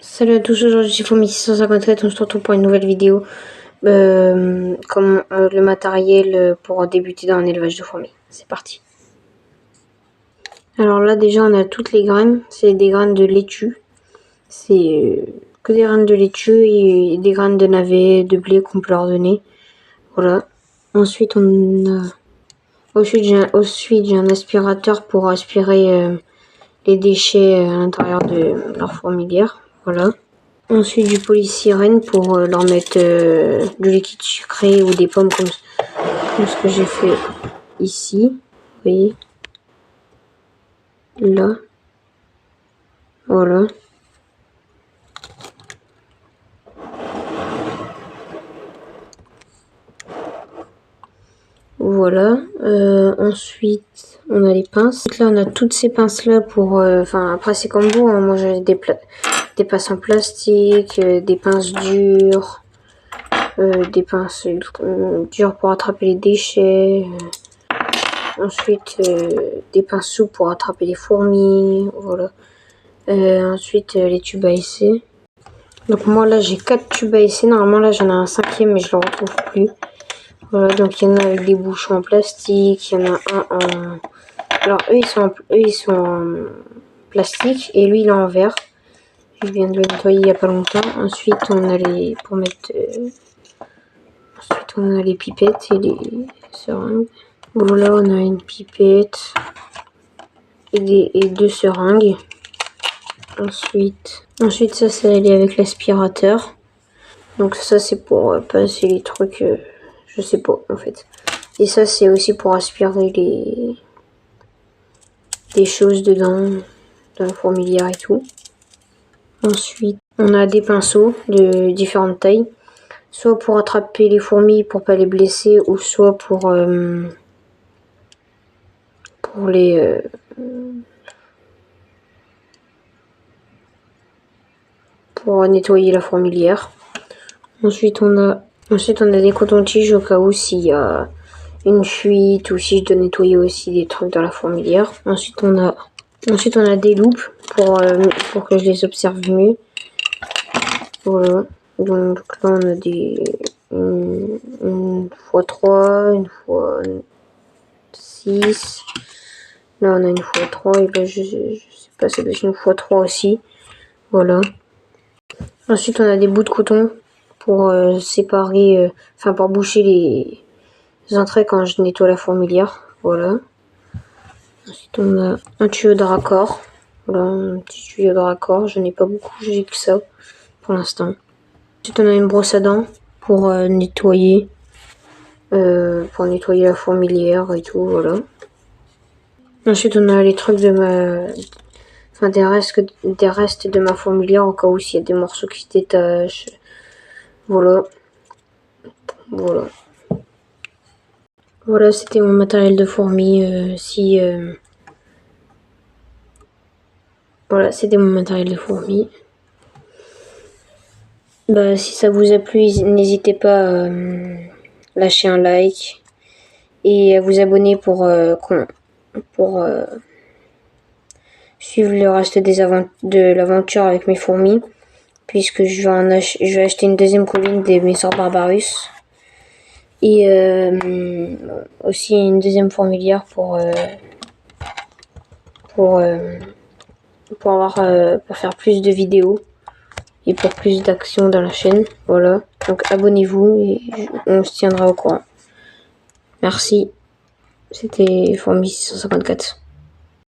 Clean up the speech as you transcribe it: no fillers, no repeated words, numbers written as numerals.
Salut à tous, aujourd'hui c'est Fourmi 654, on se retrouve pour une nouvelle vidéo comme le matériel pour débuter dans un élevage de fourmis. C'est parti. Alors là déjà on a toutes les graines, c'est des graines de laitue. C'est que des graines de laitue et des graines de navet, de blé qu'on peut leur donner. Voilà. Ensuite j'ai un aspirateur pour aspirer les déchets à l'intérieur de leur fourmilière. Voilà. Ensuite du polystyrène pour leur mettre du liquide sucré ou des pommes comme ce que j'ai fait ici. Vous voyez. Là. Voilà. Voilà. Ensuite, on a les pinces. Donc là, on a toutes ces pinces-là pour... Enfin, après, c'est comme vous. Hein. Moi, j'ai des pinces en plastique, des pinces dures, des pinces dures pour attraper les déchets. Ensuite, des pinces souples pour attraper les fourmis. Voilà. Ensuite, les tubes à essai. Donc moi, là, j'ai 4 tubes à essai. Normalement, là, j'en ai un 5e, mais je le retrouve plus. Voilà, donc il y en a avec des bouchons en plastique, il y en a un en... Alors eux ils sont en plastique et lui il est en verre. Je viens de le nettoyer il n'y a pas longtemps. Ensuite on a les... pour mettre... Ensuite on a les pipettes et les seringues. Voilà, on a une pipette et 2 seringues. Ensuite ça c'est aller avec l'aspirateur. Donc ça c'est pour passer les trucs... je sais pas en fait. Et ça c'est aussi pour aspirer des choses dedans, dans la fourmilière et tout. Ensuite on a des pinceaux de différentes tailles. Soit pour attraper les fourmis pour pas les blesser, ou soit pour les... pour nettoyer la fourmilière. Ensuite on a des cotons-tiges au cas où s'il y a une fuite ou si je dois nettoyer aussi des trucs dans la fourmilière. Ensuite on a des loupes pour que je les observe mieux. Voilà. Donc là on a une x3, une x6. Là on a une x3 et là je sais pas, ça doit être une x3 aussi. Voilà. Ensuite on a des bouts de coton pour séparer, enfin pour boucher les entrées quand je nettoie la fourmilière. Voilà. Ensuite on a un tuyau de raccord. Voilà, un petit tuyau de raccord. Je n'ai pas beaucoup, j'ai que ça pour l'instant. Ensuite on a une brosse à dents pour nettoyer la fourmilière et tout. Voilà. Ensuite on a les trucs de des restes de ma fourmilière au cas où s'il y a des morceaux qui se détachent. Voilà. Voilà, c'était mon matériel de fourmi. Voilà, c'était mon matériel de fourmi. Bah, si ça vous a plu, n'hésitez pas à lâcher un like et à vous abonner pour suivre le reste de l'aventure avec mes fourmis, puisque je vais acheter une deuxième colline des Messor Barbarus et aussi une deuxième fourmilière pour faire plus de vidéos et pour plus d'actions dans la chaîne. Voilà, donc abonnez-vous et on se tiendra au courant. Merci, c'était Fourmi 654.